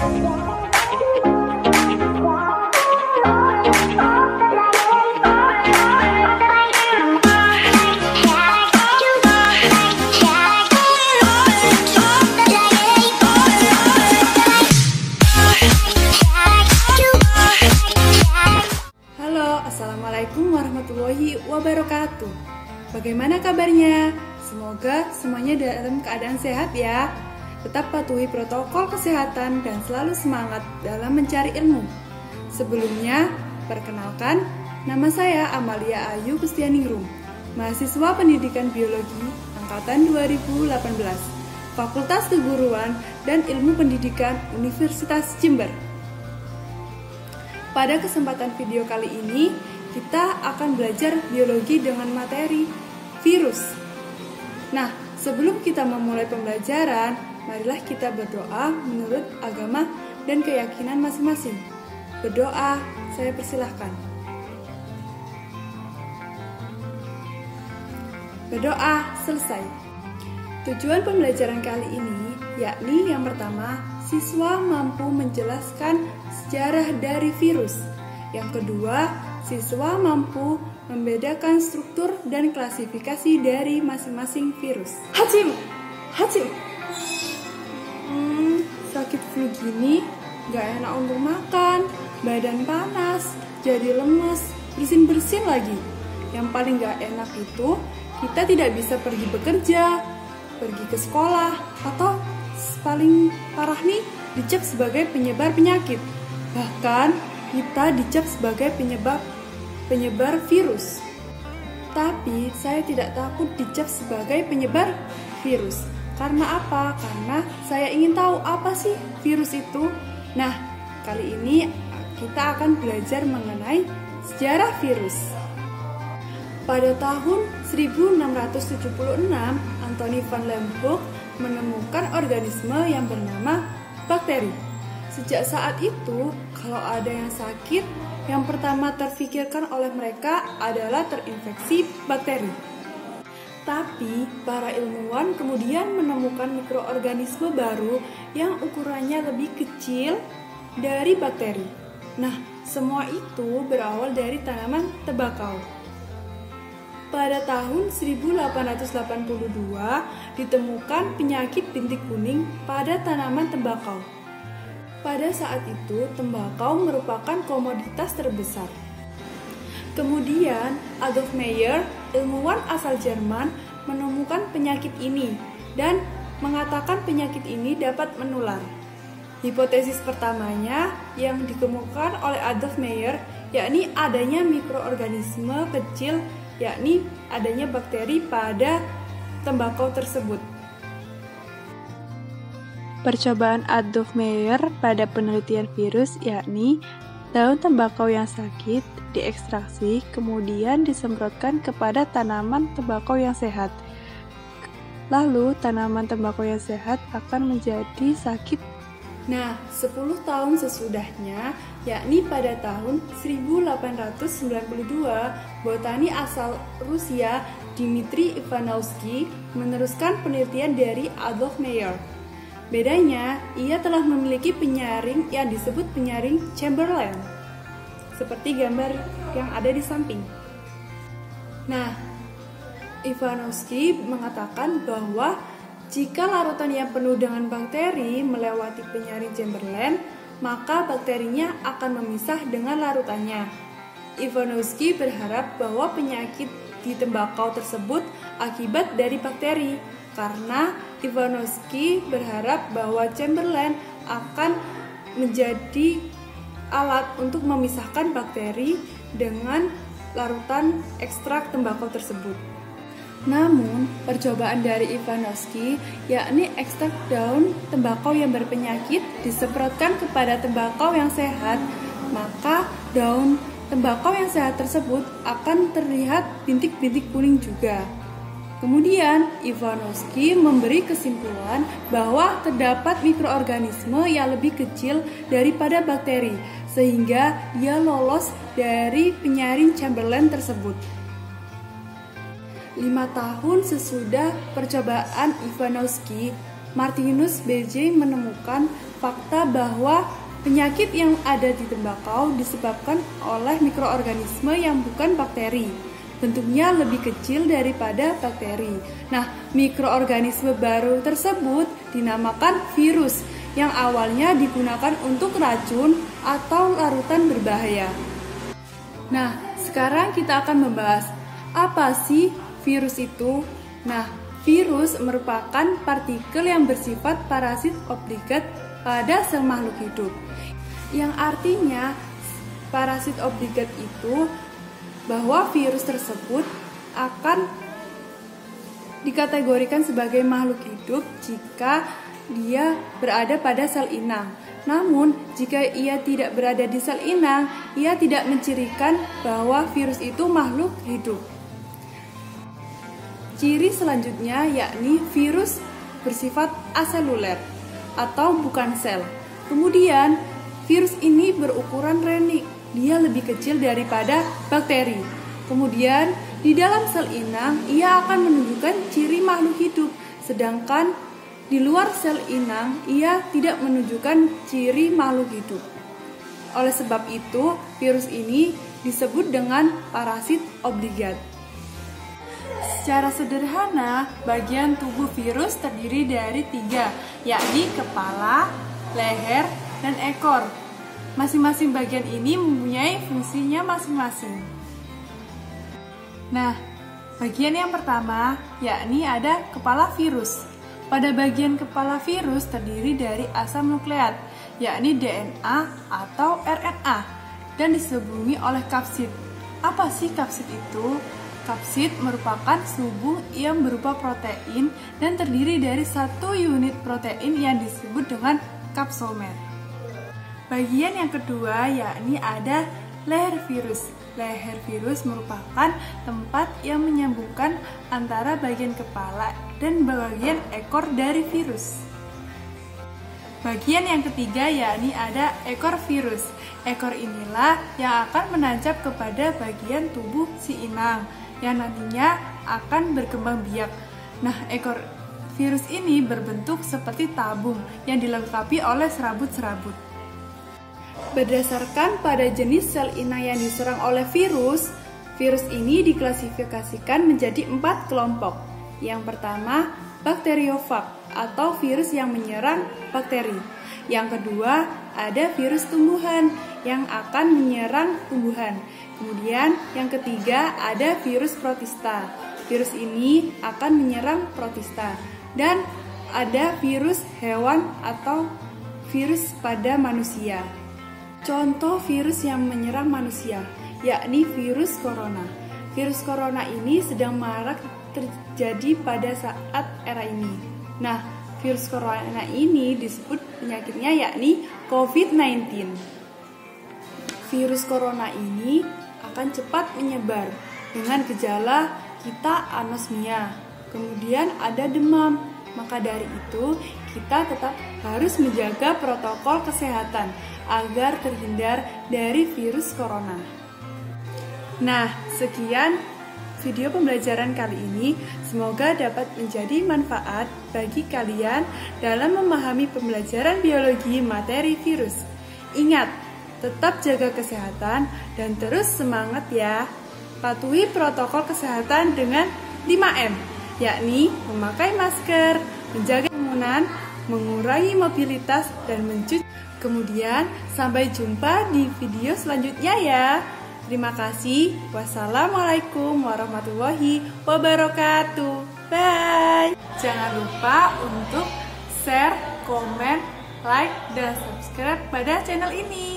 Assalamualaikum warahmatullahi wabarakatuh. Bagaimana kabarnya? Semoga semuanya dalam keadaan sehat ya. Tetap patuhi protokol kesehatan dan selalu semangat dalam mencari ilmu. Sebelumnya, perkenalkan, nama saya Amalia Ayu Kustianingrum, mahasiswa Pendidikan Biologi Angkatan 2018, Fakultas Keguruan dan Ilmu Pendidikan Universitas Jember. Pada kesempatan video kali ini, kita akan belajar biologi dengan materi virus. Nah, sebelum kita memulai pembelajaran, marilah kita berdoa menurut agama dan keyakinan masing-masing. Berdoa, saya persilahkan. Berdoa selesai. Tujuan pembelajaran kali ini yakni yang pertama, siswa mampu menjelaskan sejarah dari virus. Yang kedua, siswa mampu membedakan struktur dan klasifikasi dari masing-masing virus. Hacim! Sakit flu gini, gak enak untuk makan, badan panas, jadi lemes, bersin-bersin lagi. Yang paling gak enak itu, kita tidak bisa pergi bekerja, pergi ke sekolah, atau paling parah nih, dicap sebagai penyebar penyakit. Bahkan, kita dicap sebagai penyebar virus. Tapi saya tidak takut dicap sebagai penyebar virus. Karena apa? Karena saya ingin tahu apa sih virus itu. Nah, kali ini kita akan belajar mengenai sejarah virus. Pada tahun 1676, Anthony van Leeuwenhoek menemukan organisme yang bernama bakteri. Sejak saat itu, kalau ada yang sakit, yang pertama terfikirkan oleh mereka adalah terinfeksi bakteri. Tapi, para ilmuwan kemudian menemukan mikroorganisme baru yang ukurannya lebih kecil dari bakteri. Nah, semua itu berawal dari tanaman tembakau. Pada tahun 1882, ditemukan penyakit bintik kuning pada tanaman tembakau. Pada saat itu, tembakau merupakan komoditas terbesar. Kemudian, Adolf Meyer, ilmuwan asal Jerman, menemukan penyakit ini dan mengatakan penyakit ini dapat menular. Hipotesis pertamanya yang dikemukakan oleh Adolf Meyer, yakni adanya mikroorganisme kecil, yakni adanya bakteri pada tembakau tersebut. Percobaan Adolf Meyer pada penelitian virus yakni daun tembakau yang sakit diekstraksi kemudian disemprotkan kepada tanaman tembakau yang sehat. Lalu tanaman tembakau yang sehat akan menjadi sakit. Nah, 10 tahun sesudahnya, yakni pada tahun 1892, botani asal Rusia Dmitri Ivanovsky meneruskan penelitian dari Adolf Meyer. Bedanya, ia telah memiliki penyaring yang disebut penyaring Chamberlain, seperti gambar yang ada di samping. Nah, Ivanovsky mengatakan bahwa jika larutan yang penuh dengan bakteri melewati penyaring Chamberlain, maka bakterinya akan memisah dengan larutannya. Ivanovsky berharap bahwa penyakit di tembakau tersebut akibat dari bakteri, karena Ivanovsky berharap bahwa Chamberlain akan menjadi alat untuk memisahkan bakteri dengan larutan ekstrak tembakau tersebut. Namun, percobaan dari Ivanovsky, yakni ekstrak daun tembakau yang berpenyakit disemprotkan kepada tembakau yang sehat, maka daun tembakau yang sehat tersebut akan terlihat bintik-bintik kuning juga. Kemudian, Ivanovsky memberi kesimpulan bahwa terdapat mikroorganisme yang lebih kecil daripada bakteri, sehingga ia lolos dari penyaring Chamberlain tersebut. 5 tahun sesudah percobaan Ivanovsky, Martinus B.J. menemukan fakta bahwa penyakit yang ada di tembakau disebabkan oleh mikroorganisme yang bukan bakteri. Bentuknya lebih kecil daripada bakteri. Nah, mikroorganisme baru tersebut dinamakan virus yang awalnya digunakan untuk racun atau larutan berbahaya. Nah, sekarang kita akan membahas apa sih virus itu. Nah, virus merupakan partikel yang bersifat parasit obligat pada sel makhluk hidup. Yang artinya parasit obligat itu bahwa virus tersebut akan dikategorikan sebagai makhluk hidup jika dia berada pada sel inang. Namun, jika ia tidak berada di sel inang, ia tidak mencirikan bahwa virus itu makhluk hidup. Ciri selanjutnya yakni virus bersifat aseluler atau bukan sel. Kemudian, virus ini berukuran renik, dia lebih kecil daripada bakteri. Kemudian, di dalam sel inang, ia akan menunjukkan ciri makhluk hidup, sedangkan di luar sel inang, ia tidak menunjukkan ciri makhluk hidup. Oleh sebab itu, virus ini disebut dengan parasit obligat. Secara sederhana, bagian tubuh virus terdiri dari 3, yakni kepala, leher, dan ekor. Masing-masing bagian ini mempunyai fungsinya masing-masing. Nah, bagian yang pertama yakni ada kepala virus. Pada bagian kepala virus terdiri dari asam nukleat, yakni DNA atau RNA, dan disambungi oleh kapsid. Apa sih kapsid itu? Kapsid merupakan subung yang berupa protein dan terdiri dari 1 unit protein yang disebut dengan kapsomer. Bagian yang kedua yakni ada leher virus. Leher virus merupakan tempat yang menyambungkan antara bagian kepala dan bagian ekor dari virus. Bagian yang ketiga yakni ada ekor virus. Ekor inilah yang akan menancap kepada bagian tubuh si inang yang nantinya akan berkembang biak. Nah, ekor virus ini berbentuk seperti tabung yang dilengkapi oleh serabut-serabut. Berdasarkan pada jenis sel inang yang diserang oleh virus, virus ini diklasifikasikan menjadi 4 kelompok. Yang pertama, bakteriofag atau virus yang menyerang bakteri. Yang kedua, ada virus tumbuhan yang akan menyerang tumbuhan. Kemudian yang ketiga ada virus protista. Virus ini akan menyerang protista. Dan ada virus hewan atau virus pada manusia. Contoh virus yang menyerang manusia yakni virus corona. Virus corona ini sedang marak terjadi pada saat era ini. Nah, virus corona ini disebut penyakitnya yakni COVID-19. Virus corona ini akan cepat menyebar dengan gejala kita anosmia. Kemudian ada demam. Maka dari itu, kita tetap harus menjaga protokol kesehatan agar terhindar dari virus corona. Nah, sekian video pembelajaran kali ini. Semoga dapat menjadi manfaat bagi kalian dalam memahami pembelajaran biologi materi virus. Ingat, tetap jaga kesehatan dan terus semangat ya. Patuhi protokol kesehatan dengan 5M, yakni memakai masker, menjaga kerumunan, mengurangi mobilitas, dan mencuci. Kemudian, sampai jumpa di video selanjutnya ya. Terima kasih. Wassalamualaikum warahmatullahi wabarakatuh. Bye. Jangan lupa untuk share, komen, like, dan subscribe pada channel ini.